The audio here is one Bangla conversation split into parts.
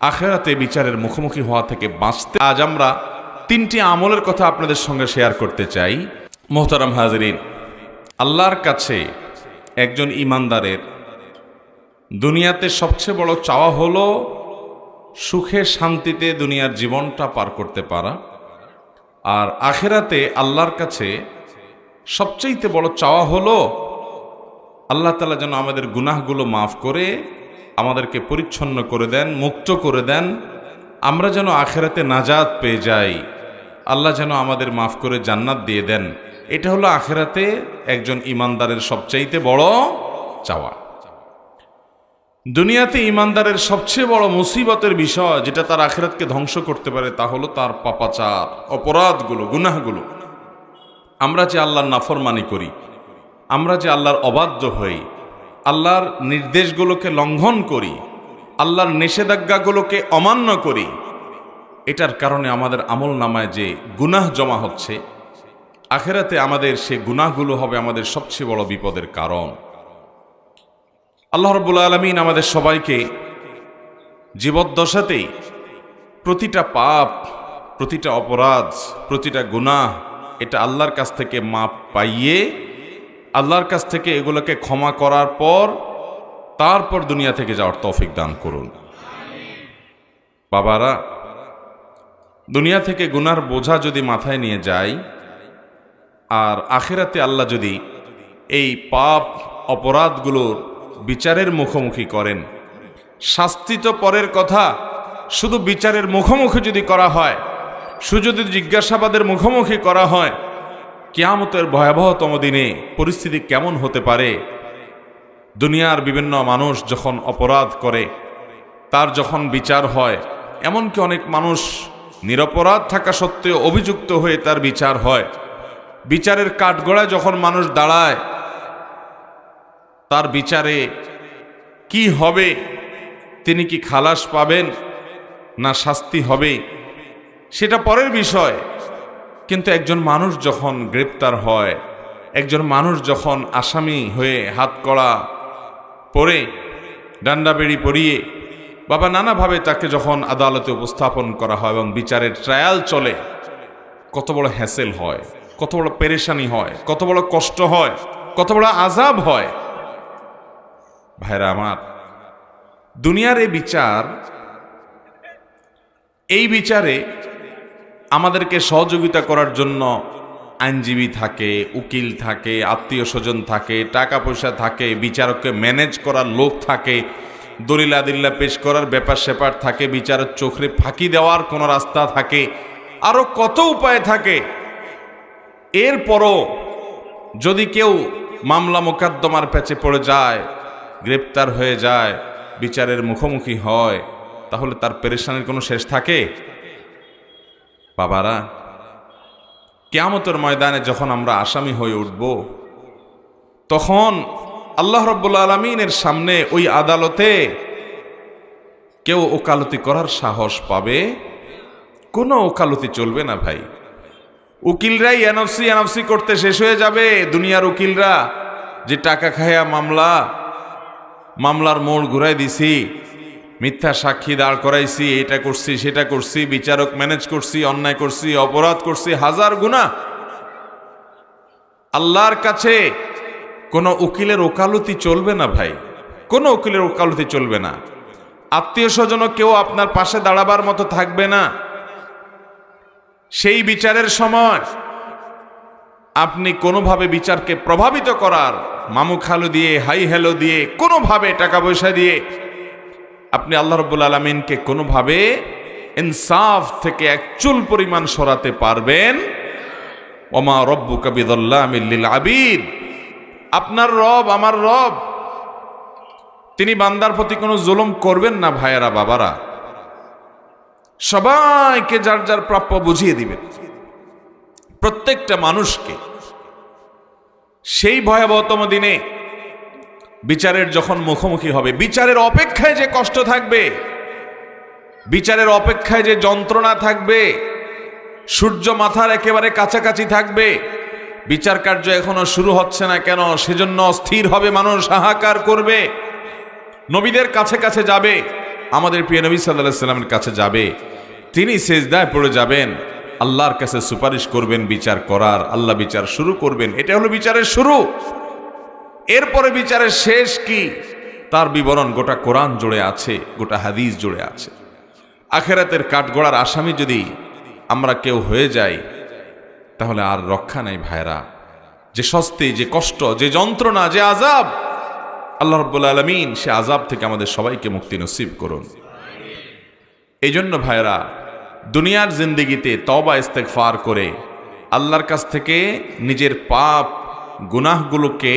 আখিরাতে বিচারের মুখোমুখি হওয়া থেকে বাঁচতে আজ আমরা তিনটি আমলের কথা আপনাদের সঙ্গে শেয়ার করতে চাই। মোহতারাম হাজরিন, আল্লাহর কাছে একজন ঈমানদারের দুনিয়াতে সবচেয়ে বড় চাওয়া হলো সুখে শান্তিতে দুনিয়ার জীবনটা পার করতে পারা, আর আখিরাতে আল্লাহর কাছে সবচেয়ে বড় চাওয়া হলো আল্লাহ তাআলা যেন আমাদের গুনাহগুলো মাফ করে আমাদেরকে পরিচ্ছন্ন করে দেন, মুক্ত করে দেন, আমরা যেন আখিরাতে নাজাত পেয়ে যাই, আল্লাহ যেন আমাদের মাফ করে জান্নাত দিয়ে দেন। এটা হলো আখিরাতে একজন ঈমানদারের সবচাইতে বড় চাওয়া। দুনিয়াতে ঈমানদারের সবচেয়ে বড় মুসিবতের বিষয় যেটা তার আখিরাতকে ধ্বংস করতে পারে তা হলো তার পাপাচার, অপরাধগুলো, গুনাহগুলো। আমরা যে আল্লাহর নাফরমানি করি, আমরা যে আল্লাহর অবাধ্য হই, আল্লাহর নির্দেশগুলোকে লঙ্ঘন করি, আল্লাহর নিষেধাজ্ঞাগুলোকে অমান্য করি, এটার কারণে আমাদের আমল নামায় যে গুনাহ জমা হচ্ছে, আখিরাতে আমাদের সে গুনাহগুলো হবে আমাদের সবচেয়ে বড় বিপদের কারণ। আল্লাহ রাব্বুল আলামিন আমাদের সবাইকে জীবদ্দশাতেই প্রতিটা পাপ, প্রতিটা অপরাধ, প্রতিটা গুনাহ এটা আল্লাহর কাছ থেকে মাপ পাইয়ে আল্লাহর কাছ থেকে এগুলোকে ক্ষমা করার পর তারপর দুনিয়া থেকে যাওয়ার তৌফিক দান করুন। বাবারা, দুনিয়া থেকে গুনার বোঝা যদি মাথায় নিয়ে যায় আর আখিরাতে আল্লাহ যদি এই পাপ অপরাধগুলোর বিচারের মুখোমুখি করেন, শাস্তি তো পরের কথা, শুধু বিচারের মুখোমুখি যদি করা হয়, শুধু যদি জিজ্ঞাসাবাদের মুখোমুখি করা হয়, কিয়ামতের ভয়াবহতম দিনে পরিস্থিতি কেমন হতে পারে। দুনিয়ার বিভিন্ন মানুষ যখন অপরাধ করে তার যখন বিচার হয়, এমনকি অনেক মানুষ নিরপরাধ থাকা সত্ত্বেও অভিযুক্ত হয়ে তার বিচার হয়, বিচারের কাঠগড়ায় যখন মানুষ দাঁড়ায় তার বিচারে কি হবে, তিনি কি খালাস পাবেন না শাস্তি হবে সেটা পরের বিষয়। কিন্তু একজন মানুষ যখন গ্রেপ্তার হয়, একজন মানুষ যখন আসামি হয়ে হাতকড়া পরে ডান্ডা বেড়ি পরিয়ে বাবা নানাভাবে তাকে যখন আদালতে উপস্থাপন করা হয় এবং বিচারের ট্রায়াল চলে, কত বড় হ্যাসেল হয়, কত বড় পেরেশানি হয়, কত বড় কষ্ট হয়, কত বড় আযাব হয়। ভাইরা আমার, দুনিয়ার এই বিচারে আমাদেরকে সহযোগিতা করার জন্য আইনজীবী থাকে, উকিল থাকে, আত্মীয় স্বজন থাকে, টাকা পয়সা থাকে, বিচারককে ম্যানেজ করার লোক থাকে, দলিল আদিল্লা পেশ করার ব্যাপার স্যাপার থাকে, বিচারের চোখে ফাঁকি দেওয়ার কোনো রাস্তা থাকে, আরো কত উপায় থাকে। এরপরও যদি কেউ মামলা মোকদ্দমার প্যাচে পড়ে যায়, গ্রেপ্তার হয়ে যায়, বিচারের মুখোমুখি হয়, তাহলে তার পেরেশানির কোনো শেষ থাকে? বাবারা, কিয়ামতের ময়দানে যখন আমরা আসামি হয়ে উঠব, তখন আল্লাহ রাব্বুল আলামিনের সামনে ওই আদালতে কেউ ওকালতি করার সাহস পাবে? কোনো ওকালতি চলবে না ভাই। উকিলরাই এনএফসি করতে শেষ হয়ে যাবে। দুনিয়ার উকিলরা যে টাকা খায়া মামলার মোড় ঘুরাই দিছি, মিথ্যা সাক্ষী দাঁড় করাইছি, এটা করছি সেটা করছি, বিচারক ম্যানেজ করছি, অন্যায় করছি, অপরাধ করছি, হাজার গুনাহ। আল্লাহর কাছে কোনো উকিলের ওকালতি চলবে না ভাই, কোনো উকিলের ওকালতি চলবে না। আত্মীয় স্বজনও কেউ আপনার পাশে দাঁড়াবার মতো থাকবে না। সেই বিচারের সময় আপনি কোনোভাবে বিচারকে প্রভাবিত করার মামু খালু দিয়ে, হাই হ্যালো দিয়ে, কোনোভাবে টাকা পয়সা দিয়ে আপনি আল্লাহ রাব্বুল আলামিনকে কোনোভাবে ইনসাফ থেকে এক চুল পরিমাণ সরাতে পারবেন? ওমা রব্বুকা বিযাল্লামিল লিল আবিদ, আপনার রব, আমার রব, তিনি বান্দার প্রতি কোনো জুলুম করবেন না। ভাইয়েরা, বাবারা, সবাইকে যার যার প্রাপ্য বুঝিয়ে দিবেন, প্রত্যেকটা মানুষকে। সেই ভয়াবহতম দিনে বিচারের যখন মুখোমুখি হবে, বিচারের অপেক্ষায় যে কষ্ট থাকবে, বিচারের অপেক্ষায় যে যন্ত্রণা থাকবে, সূর্য মাথার একেবারে কাছাকাছি থাকবে, বিচার কার্য এখনো শুরু হচ্ছে না কেন, সেজন্য অস্থির হবে মানুষ, হাহাকার করবে, নবীদের কাছে কাছে যাবে, আমাদের প্রিয় নবী সাল্লাল্লাহু আলাইহি সাল্লামের কাছে যাবে, তিনি সিজদায় পড়ে যাবেন, আল্লাহর কাছে সুপারিশ করবেন বিচার করার, আল্লাহ বিচার শুরু করবেন। এটা হলো বিচারের শুরু। এরপরে বিচারের শেষ কি তার বিবরণ গোটা কোরআন জুড়ে আছে, গোটা হাদিস জুড়ে আছে। আখিরাতের কাঠগড়ার আসামি যদি আমরা কেউ হয়ে যাই তাহলে আর রক্ষা নাই ভাইরা। যে শাস্তি, যে কষ্ট, যে যন্ত্রণা, যে আযাব, আল্লাহ রাব্বুল আলামিন সে আযাব থেকে আমাদের সবাইকে মুক্তি নসিব করুন। এই জন্য ভাইরা, দুনিয়ার জিন্দেগিতে তওবা ইস্তেগফার করে আল্লাহর কাছ থেকে নিজের পাপ গুনাহগুলোকে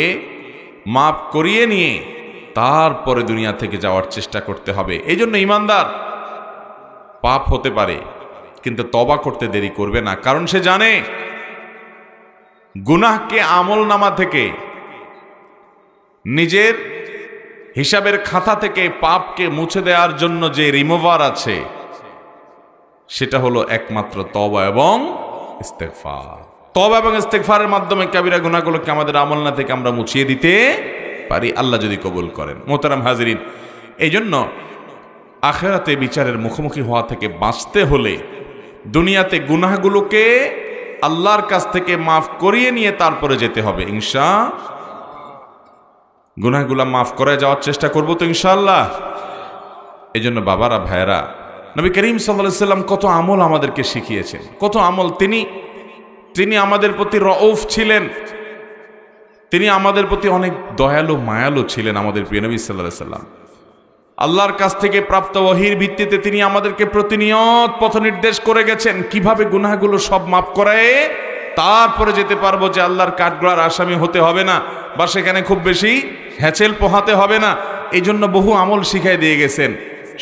মাফ করিয়ে নিয়ে তারপরে দুনিয়া থেকে যাওয়ার চেষ্টা করতে হবে। এই জন্য ইমানদার পাপ হতে পারে কিন্তু তওবা করতে দেরি করবে না, কারণ সে জানে গুনাহকে আমলনামা থেকে, নিজের হিসাবের খাতা থেকে পাপকে মুছে দেওয়ার জন্য যে রিমুভার আছে সেটা হলো একমাত্র তওবা এবং ইস্তেগফার। তওবা এবং ইস্তেগফারের মাধ্যমে কাবিরা গুনাহগুলোকে আমাদের আমলনা থেকে আমরা মুছিয়ে দিতে পারি, আল্লাহ যদি কবুল করেন। মোহতারাম হাজিরিন, এই জন্য আখিরাতে বিচারের মুখোমুখি হওয়া থেকে বাঁচতে হলে দুনিয়াতে গুনাহগুলোকে আল্লাহর কাছ থেকে মাফ করিয়ে নিয়ে তারপরে যেতে হবে ইনশাআল্লাহ। গুনাহগুলো মাফ করে যাওয়ার চেষ্টা করব তো ইনশাআল্লাহ। এই জন্য বাবারা, ভাইয়েরা, নবী করিম সাল্লাল্লাহু আলাইহি সাল্লাম কত আমল আমাদেরকে শিখিয়েছেন, কত আমল। তিনি আমাদের প্রতি রউফ ছিলেন, তিনি আমাদের প্রতি অনেক দয়ালু মায়ালু ছিলেন। আমাদের প্রিয় নবী সাল্লাল্লাহু আলাইহি সাল্লাম আল্লাহর কাছ থেকে প্রাপ্ত ওহীর ভিত্তিতে তিনি আমাদেরকে প্রতিনিয়ত পথ নির্দেশ করে গেছেন কিভাবে গুনাহগুলো সব মাফ করায় তারপরে যেতে পারবো, যে আল্লাহর কাঠগড়ার আসামি হতে হবে না বা সেখানে খুব বেশি হ্যাচেল পোহাতে হবে না। এই জন্য বহু আমল শিখাই দিয়ে গেছেন।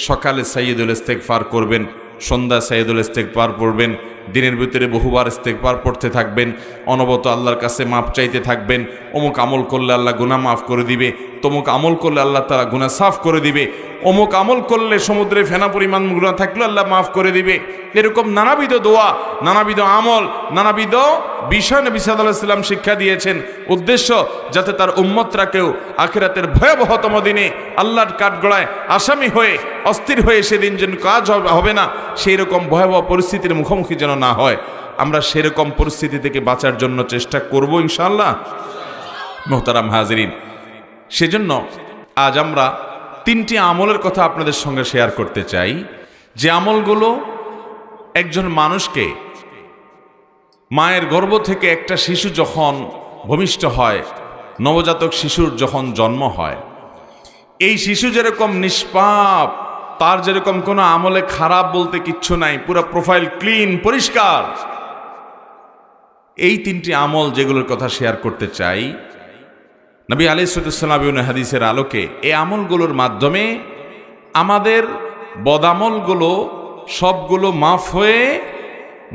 সকালে সাইয়্যিদুল ইস্তেগফার করবেন, সন্ধ্যা সাইয়্যিদুল ইস্তেগফার পড়বেন, দিনের ভিতরে বহুবার ইস্তেগফার পড়তে থাকবেন, অনবরত আল্লাহর কাছে মাপ চাইতে থাকবেন। অমুক আমল করলে আল্লাহ গুনাহ মাফ করে দিবে, তমুক আমল করলে আল্লাহ তাআলা গুনাহ সাফ করে দিবে, অমুক আমল করলে সমুদ্রে ফেনা পরিমাণ গুনাহ থাকলেও আল্লাহ মাফ করে দিবে। এরকম নানাবিধ দোয়া, নানাবিধ আমল, নানাবিধ বিষয় নবী সাল্লাল্লাহু আলাইহি সাল্লাম শিক্ষা দিয়েছেন, উদ্দেশ্য যাতে তার উম্মতরা কেউ আখিরাতের ভয়াবহতম দিনে আল্লাহর কাঠগড়ায় আসামি হয়ে অস্থির হয়ে সেদিন যেন কাজ হবে না, সেই রকম ভয়াবহ পরিস্থিতির মুখোমুখি যেন না হয়। আমরা সেরকম পরিস্থিতি থেকে বাঁচার জন্য চেষ্টা করব ইনশাআল্লাহ। মুহতারাম হাজিরিন, সেজন্য আজ আমরা তিনটি আমলের কথা আপনাদের সঙ্গে শেয়ার করতে চাই, যে আমলগুলো একজন মানুষকে মায়ের গর্ভ থেকে একটা শিশু যখন ভূমিষ্ঠ হয়, নবজাতক শিশুর যখন জন্ম হয়, এই শিশু যেরকম নিষ্পাপ, তার যেরকম কোনো আমলে খারাপ বলতে কিচ্ছু নাই, পুরো প্রোফাইল ক্লিন, পরিষ্কার। এই তিনটি আমল যেগুলোর কথা শেয়ার করতে চাই, নবী আলাইহিস সালাম হাদিসের আলোকে এই আমলগুলোর মাধ্যমে আমাদের বদামলগুলো সবগুলো মাফ হয়ে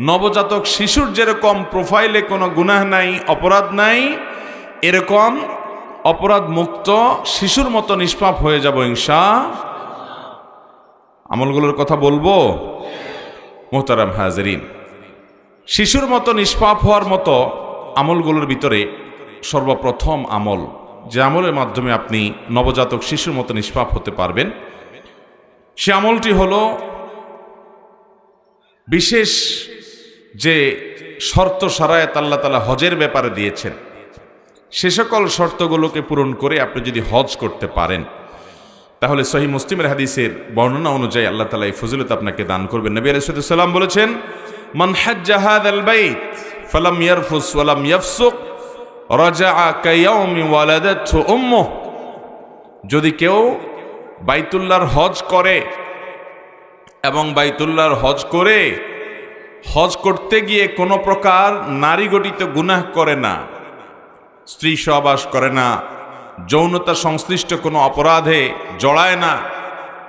নবজাতক শিশুর যেরকম প্রোফাইলে কোনো গুনাহ নাই, অপরাধ নাই, এরকম অপরাধ মুক্ত শিশুর মতো নিষ্পাপ হয়ে যাব ইনশাআল্লাহ। আমলগুলোর কথা বলবো। মুহতারাম হাজিরিন, শিশুর মতো নিষ্পাপ হওয়ার মতো আমলগুলোর ভিতরে সর্বপ্রথম আমল, যে আমলের মাধ্যমে আপনি নবজাতক শিশুর মতো নিষ্পাপ হতে পারবেন, সে আমলটি হলো বিশেষ যে শর্ত শারায়াত আল্লাহ তাআলা হজের ব্যাপারে দিয়েছেন, সে সকল শর্তগুলোকে পূরণ করে আপনি যদি হজ করতে পারেন তাহলে সহিহ মুসলিমের হাদিসের বর্ণনা অনুযায়ী আল্লাহ তাআলা এই ফজিলত আপনাকে দান করবেন। নবী আলাইহিস সালাম বলেছেন, মান হাজ্জা হাযাল বাইত ফালাম ইয়ারফুস ওয়ালাম ইয়াফসুক রাজাআ কায়াউমি ওয়ালাদাতহু উম্মুহ। যদি কেউ বাইতুল্লাহর হজ করে এবং বাইতুল্লাহর হজ করে হজ করতে গিয়ে কোনো প্রকার নারী গঠিত গুনাহ করে না, স্ত্রী সহবাস করে না, যৌনতা সংশ্লিষ্ট কোনো অপরাধে জড়ায় না,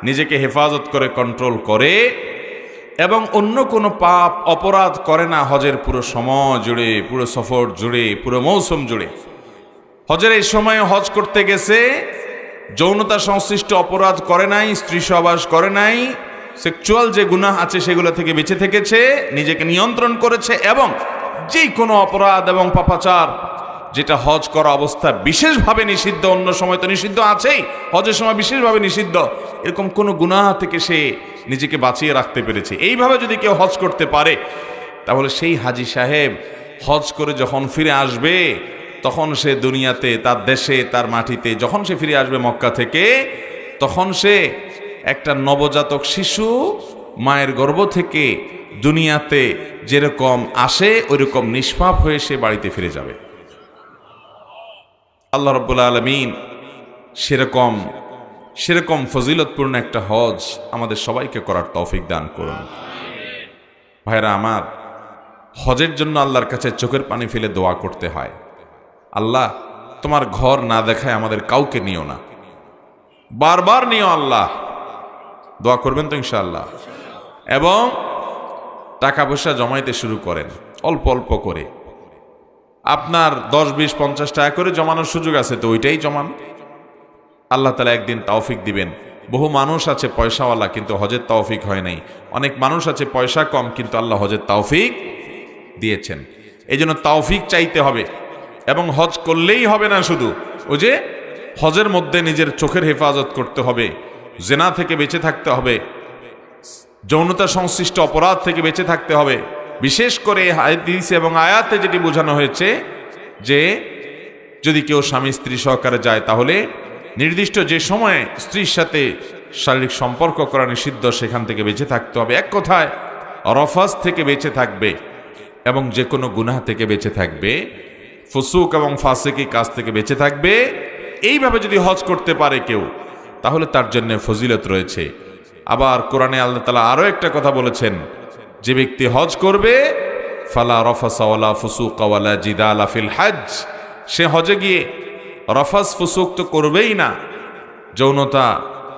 নিজেকে হেফাজত করে কন্ট্রোল করে এবং অন্য কোনো পাপ অপরাধ করে না হজের পুরো সময় জুড়ে, পুরো সফর জুড়ে, পুরো মৌসুম জুড়ে, হজের এই সময়ে হজ করতে গেছে, যৌনতা সংশ্লিষ্ট অপরাধ করে নাই, স্ত্রী সহবাস করে নাই, সেক্সুয়াল যে গুনাহ আছে সেগুলো থেকে বেঁচে থেকেছে, নিজেকে নিয়ন্ত্রণ করেছে এবং যে কোনো অপরাধ এবং পাপাচার যেটা হজ করা অবস্থা বিশেষভাবে নিষিদ্ধ, অন্য সময় তো নিষিদ্ধ আছেই, হজের সময় বিশেষভাবে নিষিদ্ধ, এরকম কোনো গুনাহ থেকে সে নিজেকে বাঁচিয়ে রাখতে পেরেছে, এইভাবে যদি কেউ হজ করতে পারে, তাহলে সেই হাজী সাহেব হজ করে যখন ফিরে আসবে, তখন সে দুনিয়াতে, তার দেশে, তার মাটিতে যখন সে ফিরে আসবে মক্কা থেকে, তখন সে একটা নবজাতক শিশু মায়ের গর্ভ থেকে দুনিয়াতে যেরকম আসে ওইরকম নিষ্পাপ হয়ে সে বাড়িতে ফিরে যাবে। আল্লাহ রাব্বুল আলামিন সেরকম ফজিলতপূর্ণ একটা হজ আমাদের সবাইকে করার তৌফিক দান করুন। ভাইরা আমার, হজের জন্য আল্লাহর কাছে চোখের পানি ফেলে দোয়া করতে হয়, আল্লাহ তোমার ঘর না দেখায় আমাদের কাউকে নিও না, বারবার নিও আল্লাহ। দোয়া করবেন তো ইনশাআল্লাহ। এবং টাকা পয়সা জমাইতে শুরু করেন, অল্প অল্প করে। আপনার 10, 20, 50 টাকা করে জমানোর সুযোগ আছে তো ওইটাই জমান, আল্লাহ তাআলা একদিন তৌফিক দিবেন। বহু মানুষ আছে পয়সাওয়ালা কিন্তু হজের তৌফিক হয় নাই, অনেক মানুষ আছে পয়সা কম কিন্তু আল্লাহ হজের তৌফিক দিয়েছেন। এই জন্য তৌফিক চাইতে হবে। এবং হজ করলেই হবে না, শুধু ওই যে হজের মধ্যে নিজের চোখের হেফাজত করতে হবে, জেনা থেকে বেঁচে থাকতে হবে, যৌনতা সংশ্লিষ্ট অপরাধ থেকে বেঁচে থাকতে হবে। বিশেষ করে হাদিস এবং আয়াতে যেটি বোঝানো হয়েছে যে যদি কেউ স্বামী স্ত্রী সহকারে যায় তাহলে নির্দিষ্ট যে সময়ে স্ত্রীর সাথে শারীরিক সম্পর্ক করা নিষিদ্ধ, সেখান থেকে বেঁচে থাকতে হবে। এক কথায় রফাস থেকে বেঁচে থাকবে এবং যে কোনো গুনাহ থেকে বেঁচে থাকবে, ফুসুক এবং ফাসিকি কাজ থেকে বেঁচে থাকবে। এইভাবে যদি হজ করতে পারে কেউ, তাহলে তার জন্য ফজিলত রয়েছে। আবার কোরআনে আল্লাহ তাআলা আরো একটা কথা বলেছেন, যে ব্যক্তি হজ করবে ফালা রফাসা ওয়ালা ফুসুকা ওয়ালা জিদালা ফিল হজ, সে হজে গিয়ে রফাস ফুসুক তো করবেই না, যৌনতা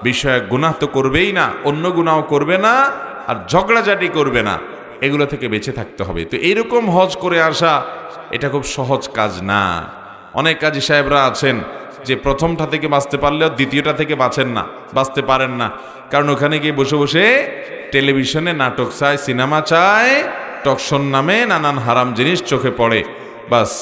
বিষয়ক গুনাহ তো করবেই না, অন্য গুনাহ করবে না, আর ঝগড়াঝাটি করবে না, এগুলো থেকে বেঁচে থাকতে হবে। তো এইরকম হজ করে আসা এটা খুব সহজ কাজ না। অনেক কাজী সাহেবরা আছেন যে প্রথমটা থেকে বাঁচতে পারলেও দ্বিতীয়টা থেকে বাঁচতে পারেন না, কারণ ওখানে গিয়ে বসে বসে টেলিভিশনে নাটক চায়, সিনেমা চায়, টকশন নামে নানান হারাম জিনিস চোখে পড়ে, বাস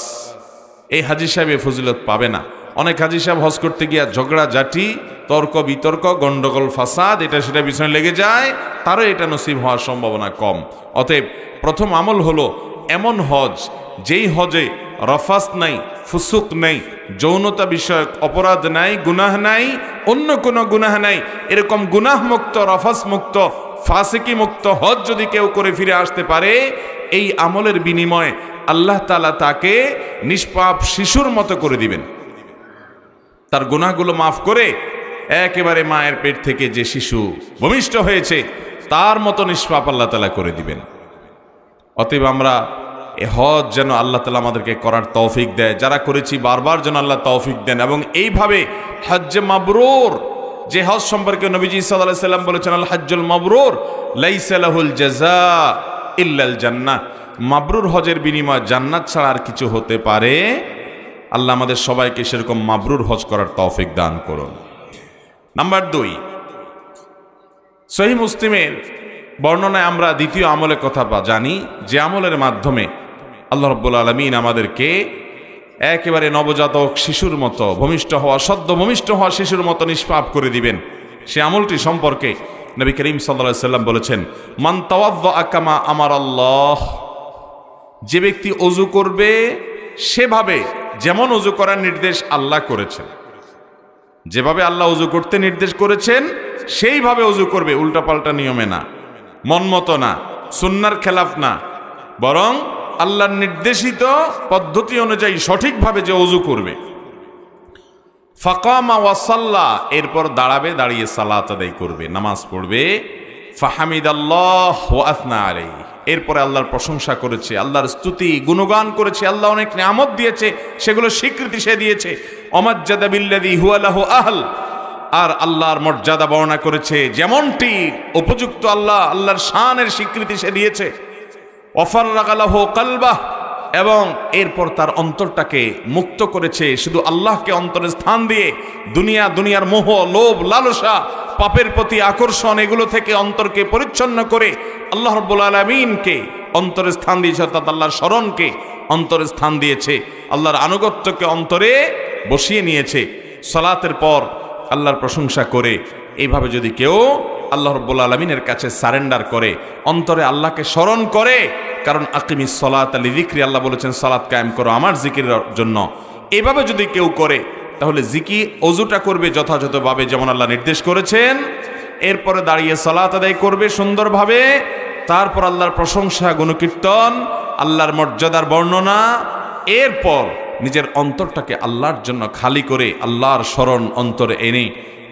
এই হাজী সাহেব এ ফজিলত পাবে না। অনেক হাজী সাহেব হজ করতে গিয়া ঝগড়া ঝাঁটি, তর্ক বিতর্ক, গন্ডগোল, ফাসাদ, এটা সেটা পিছনে লেগে যায়, তারও এটা নসিব হওয়ার সম্ভাবনা কম। অতএব প্রথম আমল হলো এমন হজ যেই হজে রফাস নাই, ফুসুক নাই, যৌনতা বিষয়ক অপরাধ নাই, গুনাহ নাই, অন্য কোনো গুনাহ নাই, এরকম গুনাহ মুক্ত, রফাস মুক্ত, ফাসিকি মুক্ত হজ যদি কেউ করে ফিরে আসতে পারে, এই আমলের বিনিময়ে আল্লাহ তাআলা তাকে নিষ্পাপ শিশুর মতো করে দিবেন। তার গুনাহগুলো মাফ করে একেবারে মায়ের পেট থেকে যে শিশু ভূমিষ্ঠ হয়েছে তার মতো নিষ্পাপ আল্লাহ তাআলা করে দিবেন। অতএব আমরা এ হজ যেন আল্লাহ তাআলা আমাদেরকে করার তৌফিক দেয়, যারা করেছি বারবার যেন আল্লাহ তৌফিক দেন। এবং এইভাবে হজ্জে মাবরুর, যে হজ সম্পর্কে নবীজি সাল্লাল্লাহু আলাইহি সাল্লাম বলেছেন, আল হজ্জুল মাবরুর লাইসা লাহুল জাযা ইল্লাল জান্নাহ, মাবরুর হজের বিনিময় জান্নাত ছাড়া আর কিছু হতে পারে। আল্লাহ আমাদের সবাইকে সেরকম মাবরুর হজ করার তৌফিক দান করুন। নাম্বার 2, সহিহ মুসলিমের বর্ণনায় আমরা দ্বিতীয় আমলের কথা জানি, যে আমলের মাধ্যমে আল্লাহ রাব্বুল আলামিন আমাদেরকে একেবারে নবজাতক শিশুর মতো, সদ্য ভূমিষ্ঠ হওয়া শিশুর মতো নিষ্পাপ করে দিবেন। সে আমলটি সম্পর্কে নবী করিম সাল্লাল্লাহু আলাইহি সাল্লাম বলেছেন, মান তাওয়াদ্দা কামা আমারাল্লাহ, যে ব্যক্তি ওযু করবে সেভাবে যেমন ওযু করার নির্দেশ আল্লাহ করেছেন, যেভাবে আল্লাহ ওযু করতে নির্দেশ করেছেন সেইভাবে ওযু করবে, উল্টাপাল্টা নিয়মে না, মন মতো না, সুন্নাহর খেলাফ না, বরং আল্লাহর নির্দেশিত পদ্ধতি অনুযায়ী সঠিকভাবে যে ওযু করবে। ফাকামা ওয়া সাল্লা, এরপর দাঁড়াবে, দাঁড়িয়ে সালাত আদায় করবে, নামাজ পড়বে। ফাহামিদাল্লাহ ওয়া আথনা আলাইহি, এরপরে আল্লাহর প্রশংসা করেছে, আল্লাহর স্তুতি গুণগান করেছে, আল্লাহ অনেক নিয়ামত দিয়েছে, সেগুলো স্বীকৃতি সে দিয়েছে। ওমাজ্জাদা বিল্লাযী হুয়া লাহু আহল, আর আল্লাহর মর্যাদা বর্ণনা করেছে যেমনটি উপযুক্ত, আল্লাহর শানের স্বীকৃতি সে দিয়েছে। ওয়াফাররাগা লাহু কলবাহ, এবং এরপর তার অন্তরটাকে মুক্ত করেছে, শুধু আল্লাহকে অন্তরে স্থান দিয়ে দুনিয়ার মোহ, লোভ, লালসা, পাপের প্রতি আকর্ষণ, এগুলো থেকে অন্তরকে পরিচ্ছন্ন করে আল্লাহ রাব্বুল আলামিনকে অন্তরে স্থান দিয়েছে, অর্থাৎ আল্লাহর স্মরণকে অন্তরে স্থান দিয়েছে, আল্লাহর আনুগত্যকে অন্তরে বসিয়ে নিয়েছে। সালাতের পর আল্লাহর প্রশংসা করে এইভাবে যদি কেউ আল্লাহ রাব্বুল আলামিনের কাছে সারেন্ডার করে, অন্তরে আল্লাহকে স্মরণ করে, কারণ আকিমিস সালাতা লিযিকরি, আল্লাহ বলেছেন সালাত কায়েম করো আমার জিকিরের জন্য। এভাবে যদি কেউ করে তাহলে অজুটা করবে যথাযথভাবে যেমন আল্লাহ নির্দেশ করেছেন, এরপরে দাঁড়িয়ে সালাত আদায় করবে সুন্দরভাবে, তারপর আল্লাহর প্রশংসা গুণকীর্তন, আল্লাহর মর্যাদার বর্ণনা, এরপর নিজের অন্তরটাকে আল্লাহর জন্য খালি করে আল্লাহর স্মরণ অন্তরে এনে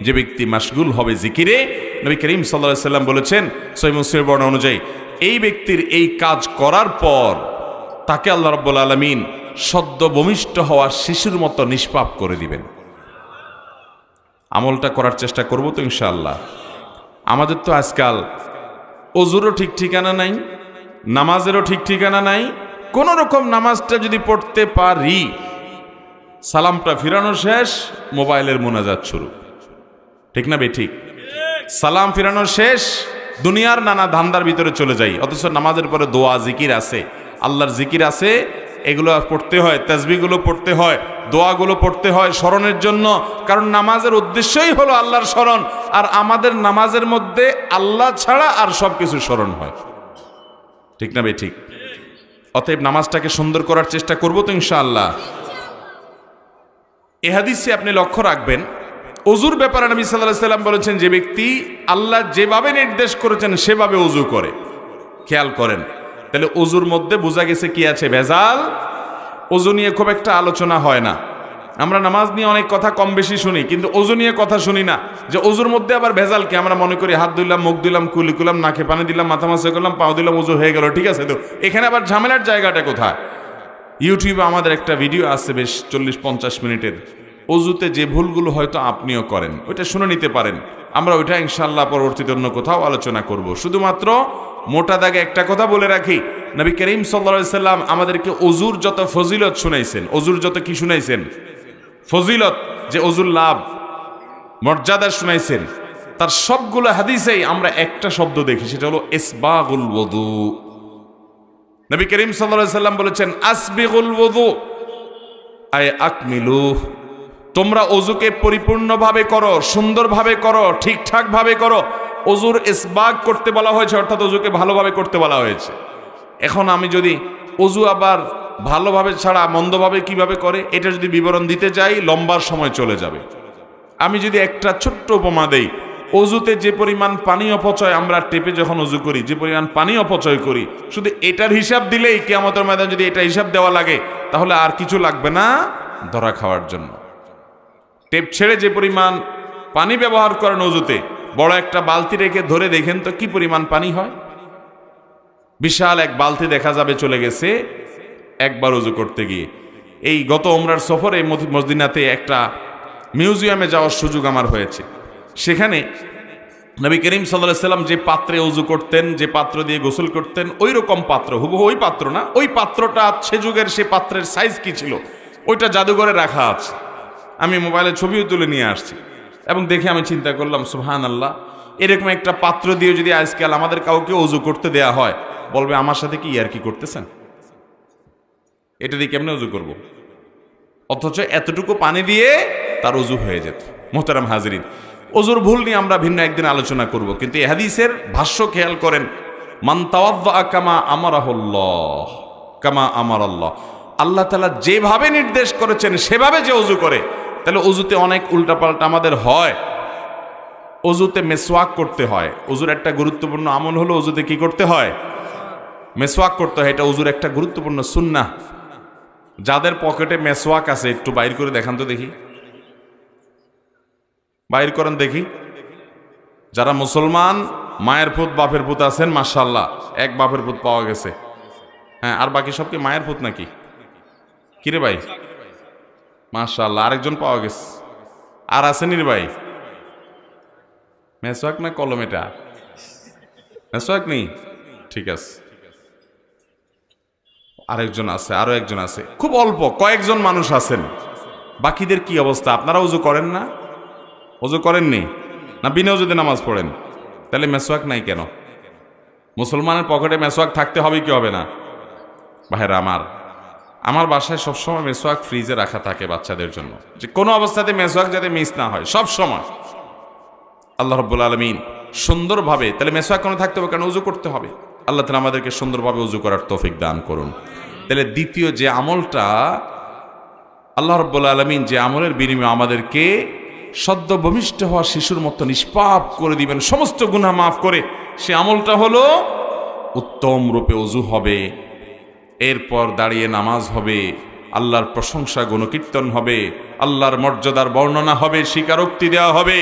যে ব্যক্তি মাশগুল হবে জিকিরে, নবী করিম সাল্লাল্লাহু আলাইহি সাল্লাম বলেছেন সহিহ মুসলিমের বর্ণনা অনুযায়ী এই ব্যক্তির এই কাজ করার পর তাকে আল্লাহ রাব্বুল আলামিন সদ্য ভূমিষ্ঠ হওয়া শিশুর মতো নিষ্পাপ করে দিবেন। আমলটা করার চেষ্টা করব তো ইনশাআল্লাহ। আমাদের তো আজকাল ওযুরও ঠিক ঠিকানা নাই, নামাজেরও ঠিক ঠিকানা নাই। কোন রকম নামাজটা যদি পড়তে পারি, সালামটা ফিরানো শেষ, মোবাইলের মোনাজাত শুরু, ঠিক না বেঠিক? সালাম ফিরানো শেষ, দুনিয়ার নানা ধান্দার ভিতরে চলে যাই, অথচ নামাজের পরে দোয়া জিকির আছে, আল্লাহর জিকির আছে, এগুলো পড়তে হয়, তাসবিহগুলো পড়তে হয়, দোয়াগুলো পড়তে হয় স্মরণের জন্য, কারণ নামাজের উদ্দেশ্যই হলো আল্লাহর স্মরণ। আর আমাদের নামাজের মধ্যে আল্লাহ ছাড়া আর সব কিছু স্মরণ হয়, ঠিক না বেঠিক? অতএব নামাজটাকে সুন্দর করার চেষ্টা করব তো ইনশাআল্লাহ। এ হাদিসে আপনি লক্ষ্য রাখবেন, ওযুর ব্যাপারে নবী সাল্লাল্লাহু আলাইহি সাল্লাম বলেছেন যে ব্যক্তি আল্লাহ যেভাবে নির্দেশ করেছেন সেভাবে ওযু করে। খেয়াল করেন, তাহলে ওযুর মধ্যে বোঝা গেছে কি আছে? ভেজাল। ওযু নিয়ে খুব একটা আলোচনা হয় না, আমরা নামাজ নিয়ে অনেক কথা কম বেশি শুনি, কিন্তু ওযু নিয়ে কথা শুনি না, যে ওযুর মধ্যে আবার ভেজাল কি। আমরা মনে করি হাত ধুইলাম, মুখ ধুইলাম, কুলি করলাম, নাকে পানি দিলাম, মাথা মাসে করলাম, পাও দিলাম, ওযু হয়ে গেল, ঠিক আছে। তো এখানে আবার ঝামেলার জায়গাটা কোথায়? ইউটিউবে আমাদের একটা ভিডিও আছে বেশ 40-50 মিনিটের, ওযুতে যে ভুলগুলো হয়তো আপনিও করেন, ওইটা শুনে নিতে পারেন। আমরা ওইটা ইনশাআল্লাহ পরবর্তীতে অন্য কোথাও আলোচনা করব। শুধুমাত্র মোটা দাগে একটা কথা বলে রাখি, নবী করিম সাল্লাল্লাহু আলাইহি সাল্লাম আমাদেরকে ওযুর যত ফজিলত শুনাইছেন, ওযুর যত কি শুনাইছেন? ফজিলত, যে ওযুর লাভ মর্যাদা শুনাইছেন, তার সবগুলো হাদিসেই আমরা একটা শব্দ দেখি, সেটা হলো ইসবাগুল ওযু। নবী করিম সাল্লাল্লাহু আলাইহি সাল্লাম বলেছেন আসবিগুল ওযু আয় আকমিলু, তোমরা ওযুকে পরিপূর্ণভাবে করো, সুন্দরভাবে করো, ঠিকঠাকভাবে করো। ওযুর ইসবাগ করতে বলা হয়েছে, অর্থাৎ ওযুকে ভালোভাবে করতে বলা হয়েছে। এখন আমি যদি ওযু আবার ভালোভাবে ছাড়া মন্দভাবে কিভাবে করে এটা যদি বিবরণ দিতে যাই, লম্বার সময় চলে যাবে। আমি যদি একটা ছোট্ট উপমা দেই, ওযুতে যে পরিমাণ পানি অপচয় আমরা টেপে যখন ওযু করি, যে পরিমাণ পানি অপচয় করি, শুধু এটার হিসাব দিলেই কিয়ামতের ময়দানে যদি এটা হিসাব দেওয়া লাগে, তাহলে আর কিছু লাগবে না ধরা খাওয়ার জন্য। টেপ ছেড়ে যে পরিমাণ পানি ব্যবহার করেন ওযুতে, বড় একটা বালতি রেখে ধরে দেখেন তো কি পরিমাণ পানি হয়। বিশাল এক বালতি দেখা যাবে চলে গেছে একবার ওযু করতে গিয়ে। এই গত উমরার সফরে মদিনাতে একটা মিউজিয়ামে যাওয়ার সুযোগ আমার হয়েছে। সেখানে নবী করিম সাল্লাল্লাহু আলাইহি সাল্লাম যে পাত্রে ওযু করতেন, যে পাত্র দিয়ে গোসল করতেন, ওই রকম পাত্র, হুবহু ওই পাত্র না, ওই পাত্রটা সে যুগের সে পাত্রের সাইজ কি ছিল ওইটা জাদুঘরে রাখা আছে। আমি মোবাইলে ছবিও তুলে নিয়ে আসছি এবং দেখে আমি চিন্তা করলাম সুবহানাল্লাহ, এরকম একটা পাত্র দিয়ে যদি আজকাল আমাদের কাউকে ওযু করতে দেয়া হয়, বলবে আমার সাথে কি ইয়ার কি করতেছেন, এটা দিয়ে কেমনে ওযু করব? অথচ এতটুকু পানি দিয়ে তার ওযু হয়ে যেত। মুহতারাম হাজিরিন, ওযুর ভুল নিয়ে আমরা ভিন্ন একদিন আলোচনা করব, কিন্তু এই হাদিসের ভাষ্য খেয়াল করেন, মান তাওয়াদ্দা কামা আমারাহুল্লাহ কামা আমারাল্লাহ, আল্লাহ তাআলা যেভাবে নির্দেশ করেছেন সেভাবে যে ওযু করে, তাহলে ওযুতে অনেক উল্টাপাল্টা আমাদের হয়। ওযুতে মেসওয়াক করতে হয়, ওযুর একটা গুরুত্বপূর্ণ আমল হলো ওযুতে কি করতে হয়? মেসওয়াক করতে হয়, এটা ওযুর একটা গুরুত্বপূর্ণ সুন্নাহ। যাদের পকেটে মেসওয়াক আছে একটু বাইর করে দেখান তো দেখি, বাইর করেন দেখি। যারা মুসলমান মায়ের পুত বাপের পুত আছেন, মাশাআল্লাহ, এক বাপের পুত পাওয়া গেছে। হ্যাঁ, আর বাকি সব কি মায়ের পুত নাকি? কিরে ভাই, মাশাআল্লাহ, আরেকজন পাওয়া গেছে। আর আছেন ভাই? মেসওয়াক না কলম? এটা মেসওয়াক নেই, ঠিক আছে। আরেকজন আছে, আরো একজন আছে, খুব অল্প কয়েকজন মানুষ আছেন। বাকিদের কি অবস্থা? আপনারা ওযু করেন না? ওযু করেননি না? বিনা ওযুতে নামাজ পড়েন, তাহলে মেসওয়াক নাই কেন? মুসলমানের পকেটে মেসওয়াক থাকতে হবে কি হবে না? ভাইরা আমার বাসায় সবসময় মেসওয়াক ফ্রিজে রাখা থাকে বাচ্চাদের জন্য, যে কোনো অবস্থাতে মেসওয়াক যাতে মিস না হয় সব সময়। আল্লাহ রাব্বুল আলামিন সুন্দরভাবে, তাহলে মেসওয়াক কেন থাকতে হবে? কারণ উযু করতে হবে। আল্লাহ তাআলা আমাদেরকে সুন্দরভাবে উযু করার তৌফিক দান করুন। তাহলে দ্বিতীয় যে আমলটা, আল্লাহ রাব্বুল আলামিন যে আমলের বিনিময়ে আমাদেরকে সদ্য ভূমিষ্ঠ হওয়া শিশুর মতো নিষ্পাপ করে দিবেন, সমস্ত গুনাহ মাফ করে, সে আমলটা হলো উত্তম রূপে ওযু হবে, এরপর দাঁড়িয়ে নামাজ হবে, আল্লাহর প্রশংসা গুণকীর্তন হবে, আল্লাহর মর্যাদার বর্ণনা হবে, স্বীকারোক্তি দেওয়া হবে।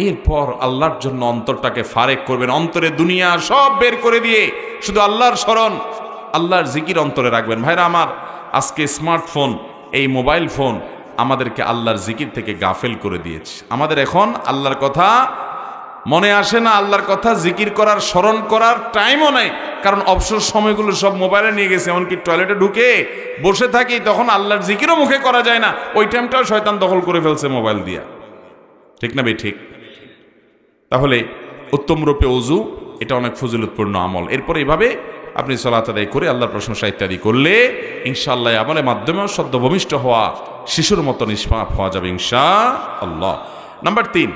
এরপর আল্লাহর জন্য অন্তরটাকে ফারেক করবেন, অন্তরে দুনিয়া সব বের করে দিয়ে শুধু আল্লাহর স্মরণ, আল্লাহর জিকির অন্তরে রাখবেন। ভাইরা আমার, আজকে স্মার্টফোন, এই মোবাইল ফোন আমাদেরকে আল্লাহর জিকির থেকে গাফেল করে দিয়েছে। আমাদের এখন আল্লাহর কথা মনে আসে না, আল্লাহর কথা জিকির করার, স্মরণ করার টাইমও নাই, কারণ অবসর সময়গুলো সব মোবাইলে নিয়ে গেছে। এমনকি টয়লেটে ঢুকে বসে থাকি, তখন আল্লাহর জিকিরও মুখে করা যায় না, ওই টাইমটাও শয়তান দখল করে ফেলছে মোবাইল দিয়া। ঠিক না ভাই? ঠিক। তাহলে উত্তম রূপে ওযু, এটা অনেক ফজিলতপূর্ণ আমল। এরপর এইভাবে আপনি সালাত আদায় করে আল্লাহর প্রশংসা ইত্যাদি করলে ইনশাআল্লাহ আমলের মাধ্যমে সদ্য ভূমিষ্ঠ হওয়া শিশুর মতো নিষ্পাপ হওয়া যাবে ইনশাআল্লাহ। নাম্বার 3,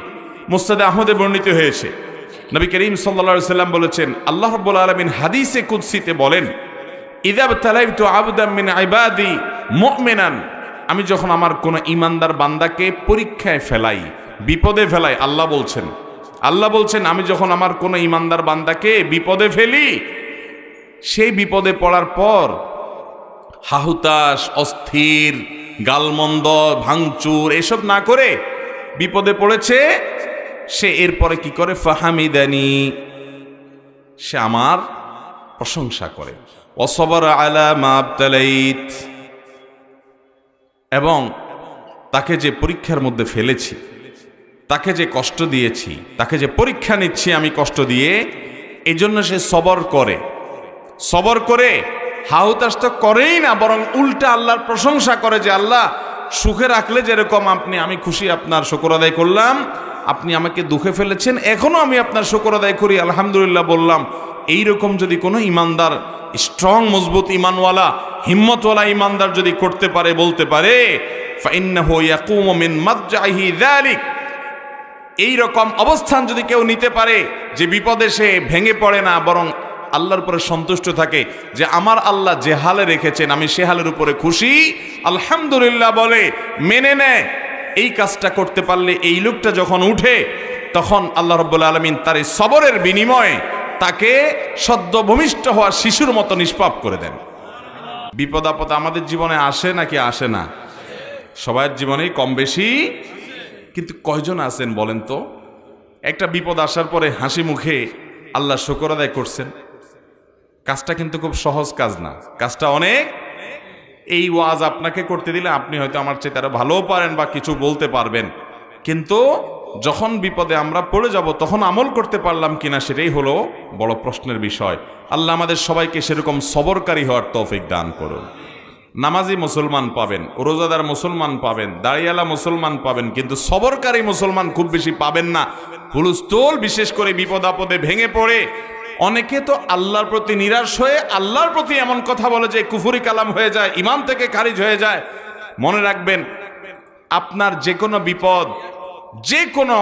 মুসনাদে আহমদে বর্ণিত হয়েছে, নবী করিম সাল্লাল্লাহু আলাইহি সাল্লাম বলেছেন, আল্লাহ রাব্বুল আলামিন হাদিসে কুদসিতে বলেন, ইযা বতালাইতু আবদাম মিন ইবাদি মুমিনান, আমি যখন আমার কোন ঈমানদার বান্দাকে পরীক্ষায় ফেলাই, বিপদে ফেলাই, আল্লাহ বলছেন আমি যখন আমার কোন ঈমানদার বান্দাকে বিপদে ফেলি, সেই বিপদে পড়ার পর হাহুতাশ, অস্থির, গালমন্দ, ভাঙচুর এসব না করে বিপদে পড়েছে, সে এরপরে কি করে? ফাহামিদানি, সে আমার প্রশংসা করে। ওয়াসবারা আলা মা আবতালাইত, এবং তাকে যে পরীক্ষার মধ্যে ফেলেছি, তাকে যে কষ্ট দিয়েছি, তাকে যে পরীক্ষা নিচ্ছি আমি কষ্ট দিয়ে, এই জন্য সে সবর করে হাহুতাশ তো করেই না, বরং উল্টা আল্লাহর প্রশংসা করে, যে আল্লাহ সুখে রাখলে যেরকম আমি খুশি, আপনার শুকর আদায় করলাম, আপনি আমাকে দুঃখে ফেলেছেন, এখনো আমি আপনার শুকর আদায় করি, আলহামদুলিল্লাহ বললাম। এইরকম যদি কোনো ইমানদার, স্ট্রং মজবুত ইমানওয়ালা, হিম্মতওয়ালা ইমানদার যদি করতে পারে, বলতে পারে, ফাইন্নাহু ইয়াকুমু মিন মাদজাহি যালিক, এইরকম অবস্থান যদি কেউ নিতে পারে, যে বিপদে সে ভেঙে পড়ে না, বরং আল্লাহর উপরে সন্তুষ্ট থাকে, যে আমার আল্লাহ যে হালে রেখেছেন আমি সে হালের উপরে খুশি, আলহামদুলিল্লাহ বলে মেনে নেয়, এই কাজটা করতে পারলে, এই লোকটা যখন উঠে, তখন আল্লাহ রাব্বুল আলামিন তার এই সবরের বিনিময়ে তাকে সদ্য ভূমিষ্ঠ হওয়া শিশুর মতো নিষ্পাপ করে দেন। বিপদ আপদ আমাদের জীবনে আসে নাকি আসে না? সবার জীবনেই কম বেশি, কিন্তু কয়জন আছেন বলেন তো, একটা বিপদ আসার পরে হাসি মুখে আল্লাহ শুকর আদায় করছেন? কাজটা কিন্তু খুব সহজ কাজ না, কাজটা অনেক। এই ওয়াজ আপনাকে করতে দিলে আপনি হয়তো আমার চেয়ে তারা ভালোও পারেন বা কিছু বলতে পারবেন, কিন্তু যখন বিপদে আমরা পড়ে যাব তখন আমল করতে পারলাম কিনা, সেটাই হলো বড় প্রশ্নের বিষয়। আল্লাহ আমাদের সবাইকে সেরকম সবরকারী হওয়ার তৌফিক দান করুন। নামাজি মুসলমান পাবেন, রোজাদার মুসলমান পাবেন, দাড়িয়ালা মুসলমান পাবেন, কিন্তু সবরকারী মুসলমান খুব বেশি পাবেন না। হুলস্থুল, বিশেষ করে বিপদ আপদে ভেঙে পড়ে অনেকে তো আল্লাহর প্রতি নিরাশ হয়ে আল্লাহর প্রতি এমন কথা বলে যে কুফরি কালাম হয়ে যায়, ইমান থেকে খারিজ হয়ে যায়। মনে রাখবেন, আপনার যে কোনো বিপদ, যে কোনো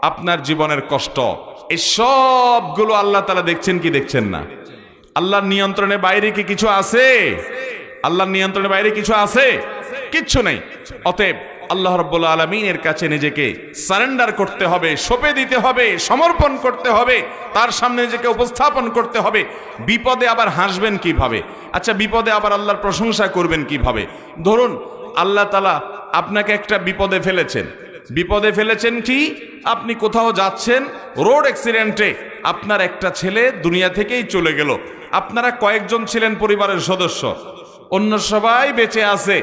আপনার জীবনের কষ্ট, এই সবগুলো আল্লাহ তাআলা দেখছেন কি দেখছেন না? আল্লাহর নিয়ন্ত্রণের বাইরে কি কিছু আছে? আল্লাহর নিয়ন্ত্রণের বাইরে কিছু আছে? কিচ্ছু নেই। অতএব আল্লাহ রাব্বুল আলামিনের কাছে নিজেকে সারেন্ডার করতে হবে, সঁপে দিতে হবে, সমর্পণ করতে হবে, তার সামনে নিজেকে উপস্থাপন করতে হবে। বিপদে আবার হাসবেন কিভাবে? আচ্ছা, বিপদে আবার আল্লাহর প্রশংসা করবেন কিভাবে? ধরুন আল্লাহ তাআলা আপনাকে একটা বিপদে ফেলেছেন কি? আপনি কোথাও যাচ্ছেন, রোড অ্যাক্সিডেন্টে আপনার একটা ছেলে দুনিয়া থেকেই চলে গেল। আপনারা কয়েকজন ছিলেন পরিবারের সদস্য, অন্য সবাই বেঁচে আছে,